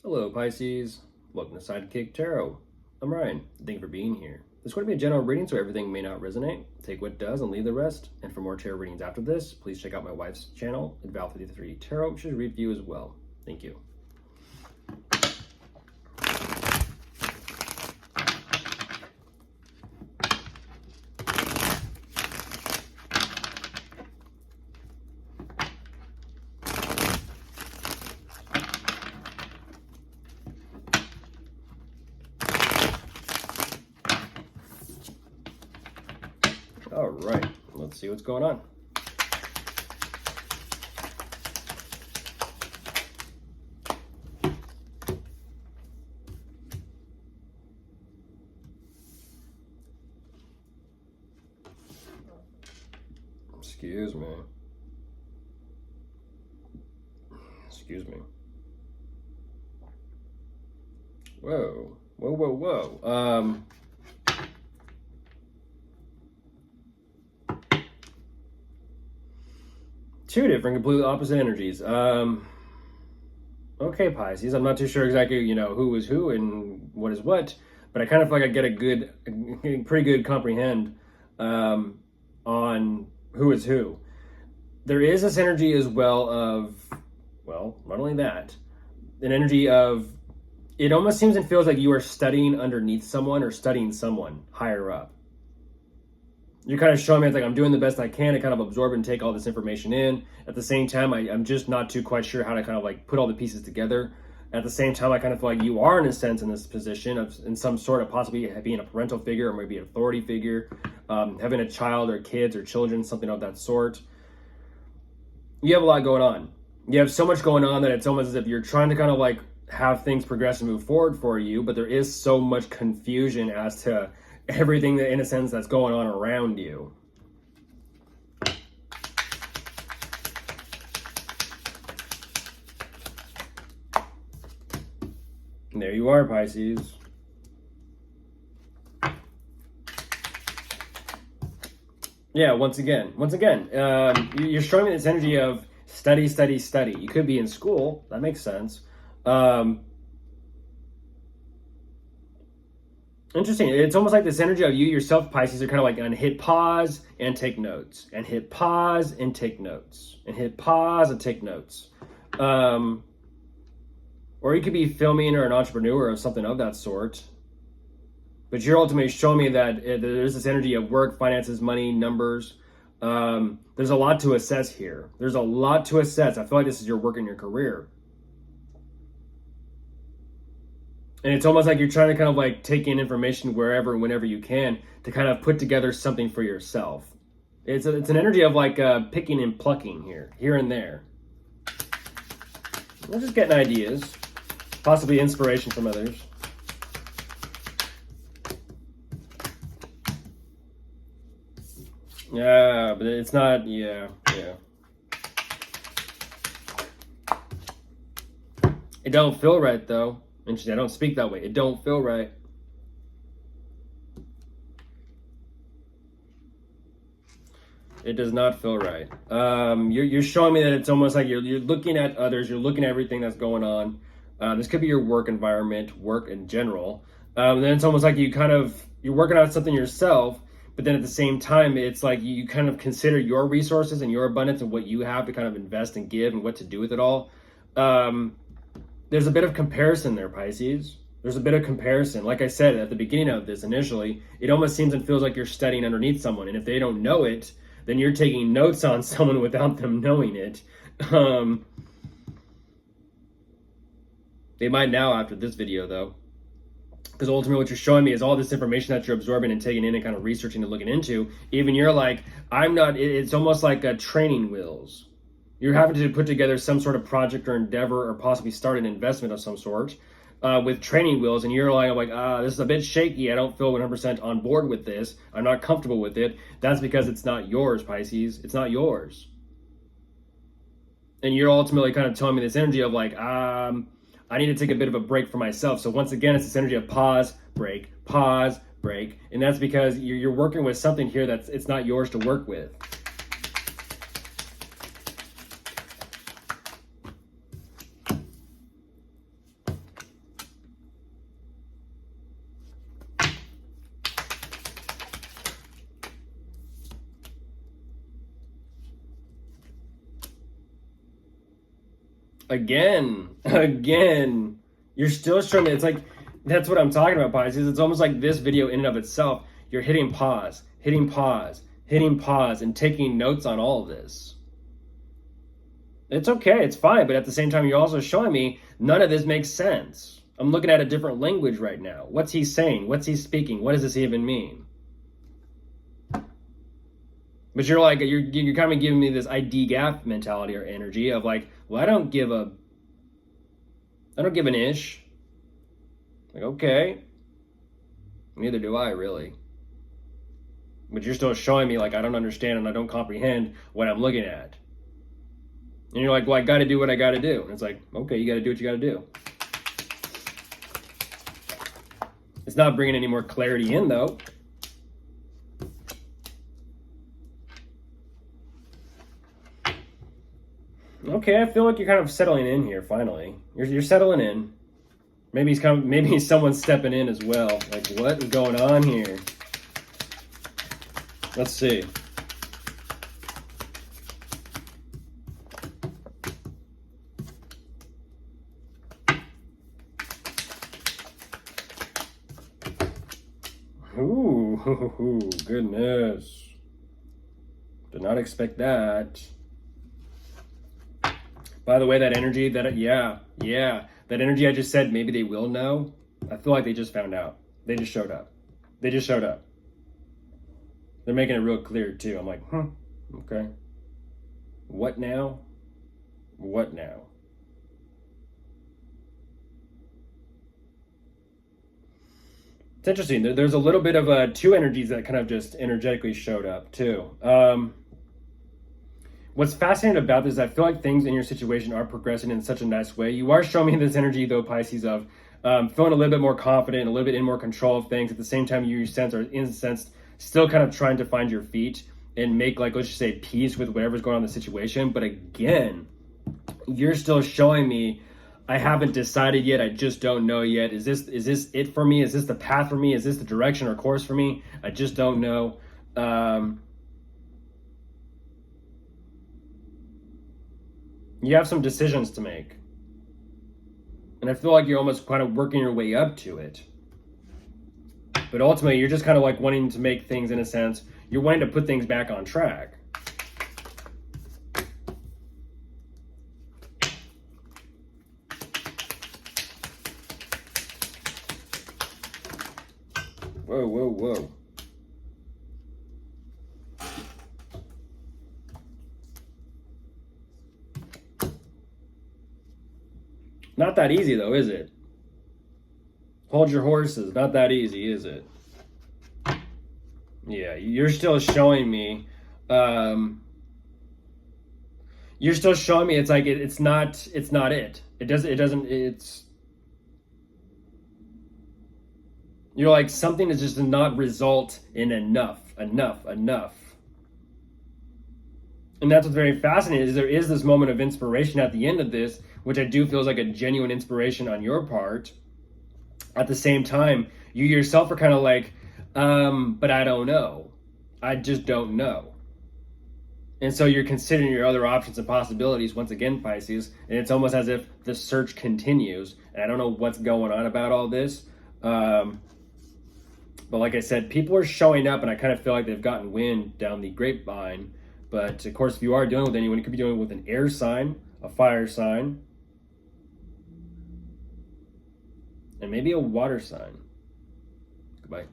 Hello Pisces, welcome to Sidekick Tarot. I'm Ryan, thank you for being here. This is going to be a general reading, so everything may not resonate. Take what does and leave the rest. And for more tarot readings after this, please check out my wife's channel at Val53 Tarot. She should review as well. Thank you. All right, let's see what's going on. Excuse me. Excuse me. Whoa. Whoa, whoa, whoa. Two different, completely opposite energies. Okay, Pisces, I'm not too sure exactly, who is who and what is what, but I kind of feel like I get a pretty good comprehend on who is who. There is this energy as well of, well, not only that, an energy of, it almost seems and feels like you are studying underneath someone or studying someone higher up. You're kind of showing me it's like I'm doing the best I can to kind of absorb and take all this information in. At the same time, I'm just not too quite sure how to kind of like put all the pieces together. At the same time, I kind of feel like you are in a sense in this position of in some sort of possibly being a parental figure or maybe an authority figure, having a child or kids or children, something of that sort. You have a lot going on. You have so much going on that it's almost as if you're trying to kind of like have things progress and move forward for you, but there is so much confusion as to everything that, in a sense, that's going on around you. And there you are, Pisces. Yeah, once again, you're showing me this energy of study, study, study. You could be in school. That makes sense. Interesting. It's almost like this energy of you yourself, Pisces, are kind of like on hit pause and take notes, and hit pause and take notes, and hit pause and take notes. Or you could be filming or an entrepreneur or something of that sort. But you're ultimately showing me that there's this energy of work, finances, money, numbers. There's a lot to assess here. There's a lot to assess. I feel like this is your work and your career. And it's almost like you're trying to kind of like take in information wherever and whenever you can to kind of put together something for yourself. It's an energy of like picking and plucking here and there. We're just getting ideas, possibly inspiration from others. Yeah, but it's not, yeah. It don't feel right though. Interesting, I don't speak that way. It don't feel right. It does not feel right. You're showing me that it's almost like you're looking at others, you're looking at everything that's going on. This could be your work environment, work in general. Then it's almost like you're working on something yourself, but then at the same time, it's like you kind of consider your resources and your abundance and what you have to kind of invest and give and what to do with it all. There's a bit of comparison there, Pisces. There's a bit of comparison. Like I said at the beginning of this initially, it almost seems and feels like you're studying underneath someone. And if they don't know it, then you're taking notes on someone without them knowing it. They might now after this video, though. Because ultimately what you're showing me is all this information that you're absorbing and taking in and kind of researching and looking into. Even you're like, it's almost like a training wheels. You're having to put together some sort of project or endeavor or possibly start an investment of some sort with training wheels. And you're like, this is a bit shaky. I don't feel 100% on board with this. I'm not comfortable with it. That's because it's not yours, Pisces. It's not yours. And you're ultimately kind of telling me this energy of like, I need to take a bit of a break for myself. So once again, it's this energy of pause, break, and that's because you're working with something here it's not yours to work with. Again. You're still showing me. It's like, that's what I'm talking about, Pisces. It's almost like this video in and of itself. You're hitting pause, and taking notes on all of this. It's okay, it's fine, but at the same time, you're also showing me none of this makes sense. I'm looking at a different language right now. What's he saying? What's he speaking? What does this even mean? But you're like, you're kind of giving me this ID gap mentality or energy of like, well, I don't give an ish. Like, okay. Neither do I, really. But you're still showing me like I don't understand and I don't comprehend what I'm looking at. And you're like, well, I got to do what I got to do. And it's like, okay, you got to do what you got to do. It's not bringing any more clarity in, though. Okay, I feel like you're kind of settling in here. Finally, you're settling in. Maybe someone's stepping in as well. Like, what is going on here? Let's see. Ooh, goodness. Did not expect that. By the way, that energy, that energy I just said, maybe they will know. I feel like they just found out. They just showed up. They're making it real clear, too. I'm like, okay. What now? It's interesting. There's a little bit of two energies that kind of just energetically showed up, too. What's fascinating about this is I feel like things in your situation are progressing in such a nice way. You are showing me this energy, though, Pisces, of feeling a little bit more confident, a little bit in more control of things. At the same time, you are incensed, still kind of trying to find your feet and make, like, let's just say, peace with whatever's going on in the situation. But again, you're still showing me I haven't decided yet. I just don't know yet. Is this it for me? Is this the path for me? Is this the direction or course for me? I just don't know. You have some decisions to make. And I feel like you're almost kind of working your way up to it. But ultimately, you're just kind of like wanting to make things, in a sense, you're wanting to put things back on track. Whoa. Not that easy, though, is it? Hold your horses. Not that easy, is it? Yeah, you're still showing me. You're still showing me. It's like it's not it. It doesn't. It's. You're like, something is just not result in enough. And that's what's very fascinating, is there is this moment of inspiration at the end of this, which I do feels like a genuine inspiration on your part. At the same time, you yourself are kind of like, but I don't know. I just don't know. And so you're considering your other options and possibilities, once again, Pisces, and it's almost as if the search continues. And I don't know what's going on about all this. But like I said, people are showing up, and I kind of feel like they've gotten wind down the grapevine. But of course, if you are dealing with anyone, you could be dealing with an air sign, a fire sign, and maybe a water sign. Goodbye.